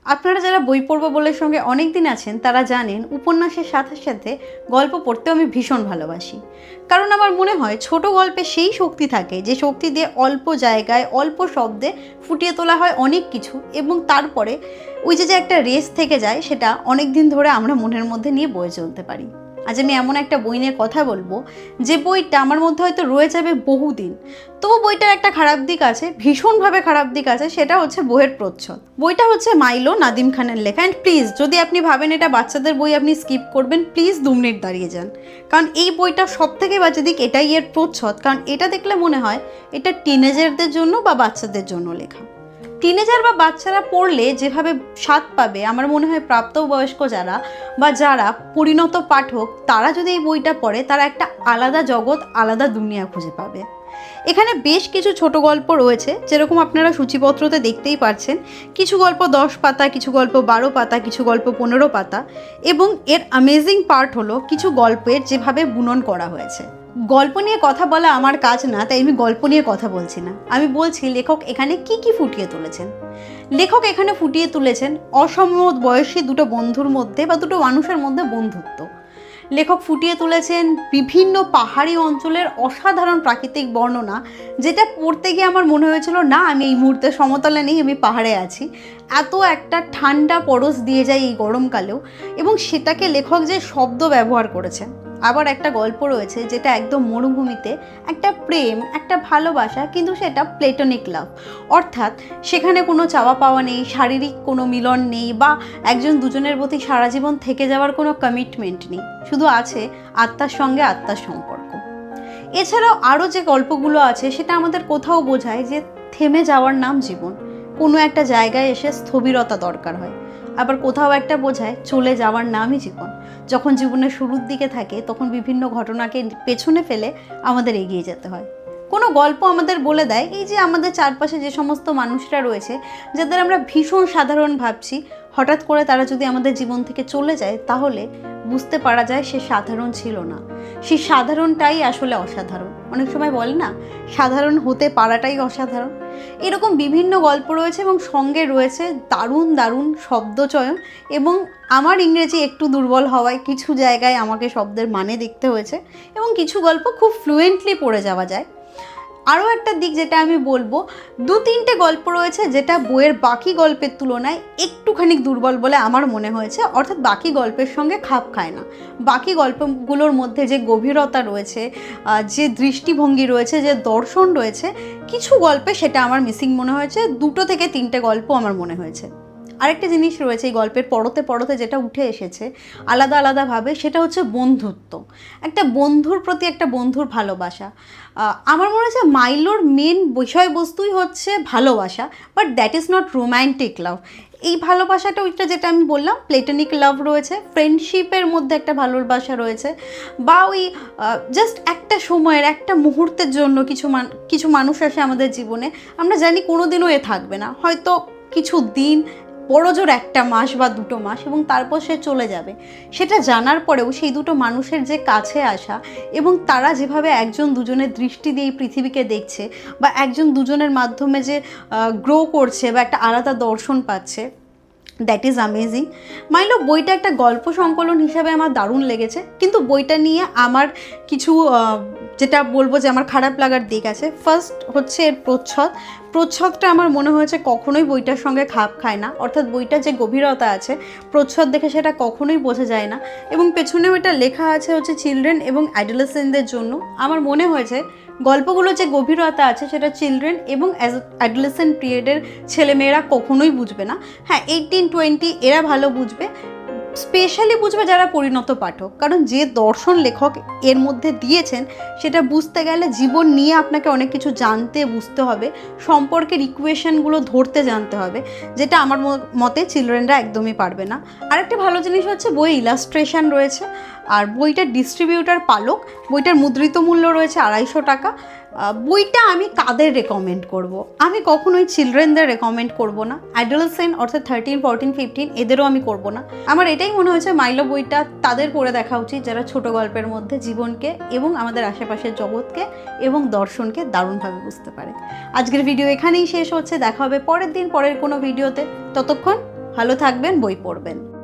আপনারা যারা বই পড়বো বলে সঙ্গে অনেক দিন আছেন তারা জানেন উপন্যাসের সাথে সাথে গল্প পড়তেও আমি ভীষণ ভালোবাসি। কারণ আমার মনে হয় ছোট গল্পে সেই শক্তি থাকে যে শক্তি দিয়ে অল্প জায়গায় অল্প শব্দে ফুটিয়ে তোলা হয় অনেক কিছু, এবং তারপরে ওই যে একটা রেস থেকে যায় সেটা অনেক দিন ধরে আমরা মনের মধ্যে নিয়ে বয়ে চলতে পারি। আজ আমি এমন একটা বই নিয়ে কথা বলবো যে বইটা আমার মধ্যে হয়তো রয়ে যাবে বহুদিন। তবু বইটার একটা খারাপ দিক আছে, ভীষণভাবে খারাপ দিক আছে, সেটা হচ্ছে বইয়ের প্রচ্ছদ। বইটা হচ্ছে মাইলো, নাদিম খানের লেখা। অ্যান্ড প্লিজ, যদি আপনি ভাবেন এটা বাচ্চাদের বই আপনি স্কিপ করবেন, প্লিজ 2 মিনিট দাঁড়িয়ে যান। কারণ এই বইটা সব থেকে বাজে দিক এটাই এর প্রচ্ছদ। কারণ এটা দেখলে মনে হয় এটা টিনেজারদের জন্য বা বাচ্চাদের জন্য লেখা। টিনেজার বা বাচ্চারা পড়লে যেভাবে স্বাদ পাবে, আমার মনে হয় প্রাপ্তবয়স্ক যারা বা যারা পরিণত পাঠক তারা যদি এই বইটা পড়ে তারা একটা আলাদা জগৎ, আলাদা দুনিয়া খুঁজে পাবে। এখানে বেশ কিছু ছোট গল্প রয়েছে, যেরকম আপনারা সূচিপত্রতে দেখতেই পাচ্ছেন। কিছু গল্প 10 পাতা, কিছু গল্প 12 পাতা, কিছু গল্প 15 পাতা। এবং এর অ্যামেজিং পার্ট হলো কিছু গল্পের যেভাবে বুনন করা হয়েছে। গল্প নিয়ে কথা বলা আমার কাজ না, তাই আমি গল্প নিয়ে কথা বলছি না। আমি বলছি লেখক এখানে কি ফুটিয়ে তুলেছেন। লেখক এখানে ফুটিয়ে তুলেছেন অসম বয়সী দুটো বন্ধুর মধ্যে বা দুটো মানুষের মধ্যে বন্ধুত্ব। লেখক ফুটিয়ে তুলেছেন বিভিন্ন পাহাড়ি অঞ্চলের অসাধারণ প্রাকৃতিক বর্ণনা, যেটা পড়তে গিয়ে আমার মনে হয়েছিল না আমি এই মুহূর্তে সমতলে নেই, আমি পাহাড়ে আছি। এত একটা ঠান্ডা পরশ দিয়ে যায় এই গরমকালেও, এবং সেটাকে লেখক যে শব্দ ব্যবহার করেছেন। আবার একটা গল্প রয়েছে যেটা একদম মরুভূমিতে, একটা প্রেম, একটা ভালোবাসা, কিন্তু সেটা প্লেটোনিক লাভ। অর্থাৎ সেখানে কোনো চাওয়া পাওয়া নেই, শারীরিক কোনো মিলন নেই, বা একজন দুজনের প্রতি সারা জীবন থেকে যাওয়ার কোনো কমিটমেন্ট নেই। শুধু আছে আত্মার সঙ্গে আত্মার সম্পর্ক। এছাড়াও আরও যে গল্পগুলো আছে সেটা আমাদের কোথাও বোঝায় যে থেমে যাওয়ার নাম জীবন, কোনো একটা জায়গায় এসে স্থবিরতা দরকার হয়। আবার কোথাও একটা বোঝায় চলে যাওয়ার নামই জীবন। যখন জীবনের শুরুর দিকে থাকে তখন বিভিন্ন ঘটনাকে পেছনে ফেলে আমাদের এগিয়ে যেতে হয়। কোনো গল্প আমাদের বলে দেয় এই যে আমাদের চারপাশে যে সমস্ত মানুষরা রয়েছে যাদের আমরা ভীষণ সাধারণ ভাবছি, হঠাৎ করে তারা যদি আমাদের জীবন থেকে চলে যায় তাহলে বুঝতে পারা যায় সে সাধারণ ছিল না, সেই সাধারণটাই আসলে অসাধারণ। অনেক সময় বলে না, সাধারণ হতে পারাটাই অসাধারণ। এরকম বিভিন্ন গল্প রয়েছে এবং সঙ্গে রয়েছে দারুণ দারুণ শব্দচয়ন। এবং আমার ইংরেজি একটু দুর্বল হওয়ায় কিছু জায়গায় আমাকে শব্দের মানে দেখতে হয়েছে, এবং কিছু গল্প খুব ফ্লুয়েন্টলি পড়ে যাওয়া যায়। আরও একটা দিক যেটা আমি বলবো, 2-3টে গল্প রয়েছে যেটা বইয়ের বাকি গল্পের তুলনায় একটুখানি দুর্বল বলে আমার মনে হয়েছে। অর্থাৎ বাকি গল্পের সঙ্গে খাপ খায় না। বাকি গল্পগুলোর মধ্যে যে গভীরতা রয়েছে, যে দৃষ্টিভঙ্গি রয়েছে, যে দর্শন রয়েছে, কিছু গল্পে সেটা আমার মিসিং মনে হয়েছে। 2 থেকে 3টে গল্প আমার মনে হয়েছে। আরেকটা জিনিস রয়েছে এই গল্পের পড়তে পড়তে যেটা উঠে এসেছে আলাদা আলাদাভাবে, সেটা হচ্ছে বন্ধুত্ব। একটা বন্ধুর প্রতি একটা বন্ধুর ভালোবাসা। আমার মনে হচ্ছে মাইলোর মেন বিষয়বস্তুই হচ্ছে ভালোবাসা, but that is not romantic love. এই ভালোবাসাটা ওইটা যেটা আমি বললাম প্লেটোনিক লাভ রয়েছে, ফ্রেন্ডশিপের মধ্যে একটা ভালোবাসা রয়েছে, বা ওই জাস্ট একটা সময়ের একটা মুহূর্তের জন্য কিছু মানুষ আসে আমাদের জীবনে, আমরা জানি কোনোদিনও এ থাকবে না, হয়তো কিছু দিন, বড় জোর 1 মাস বা 2 মাস, এবং তারপর সে চলে যাবে। সেটা জানার পরেও সেই দুটো মানুষের যে কাছে আসা, এবং তারা যেভাবে একজন দুজনের দৃষ্টি দিয়ে পৃথিবীকে দেখছে, বা একজন দুজনের মাধ্যমে যে গ্রো করছে বা একটা আলাদা দর্শন পাচ্ছে, দ্যাট ইজ অ্যামেজিং। মাইলো বইটা একটা গল্প সংকলন হিসাবে আমার দারুণ লেগেছে, কিন্তু বইটা নিয়ে আমার কিছু যেটা বলবো যে আমার খারাপ লাগার দিক আছে। ফার্স্ট হচ্ছে এর প্রচ্ছদটা আমার মনে হয়েছে কখনোই বইটার সঙ্গে খাপ খায় না। অর্থাৎ বইটা যে গভীরতা আছে প্রচ্ছদ দেখে সেটা কখনোই বোঝা যায় না। এবং পেছনেও এটা লেখা আছে হচ্ছে চিলড্রেন এবং অ্যাডোলেসেন্টদের জন্য। আমার মনে হয়েছে গল্পগুলো যে গভীরতা আছে সেটা চিলড্রেন এবং অ্যাডোলেসেন্ট পিরিয়ডের ছেলেমেয়েরা কখনোই বুঝবে না। হ্যাঁ, 18-20 এরা ভালো বুঝবে, স্পেশালি বুঝবে যারা পরিণত পাঠক। কারণ যে দর্শন লেখক এর মধ্যে দিয়েছেন সেটা বুঝতে গেলে জীবন নিয়ে আপনাকে অনেক কিছু জানতে, বুঝতে হবে, সম্পর্কের ইকুয়েশনগুলো ধরতে জানতে হবে, যেটা আমার মতে চিলড্রেনরা একদমই পারবে না। আরেকটা ভালো জিনিস হচ্ছে বইয়ে ইলাস্ট্রেশন রয়েছে, আর বইটার ডিস্ট্রিবিউটার পালক। বইটার মুদ্রিত মূল্য রয়েছে 250 টাকা। বইটা আমি কাদের রেকমেন্ড করব? আমি কখনোই চিলড্রেনদের রেকমেন্ড করব না। অ্যাডোলেসেন্ট অর্থাৎ 13, 14, 15 এদেরও আমি করব না। আমার এটাই মনে হয়েছে মাইলো বইটা তাদের পড়ে দেখা উচিত যারা ছোট গল্পের মধ্যে জীবনকে এবং আমাদের আশেপাশের জগৎকে এবং দর্শনকে দারুণভাবে বুঝতে পারে। আজকের ভিডিও এখানেই শেষ হচ্ছে। দেখা হবে পরের দিন পরের কোনো ভিডিওতে। ততক্ষণ ভালো থাকবেন, বই পড়বেন।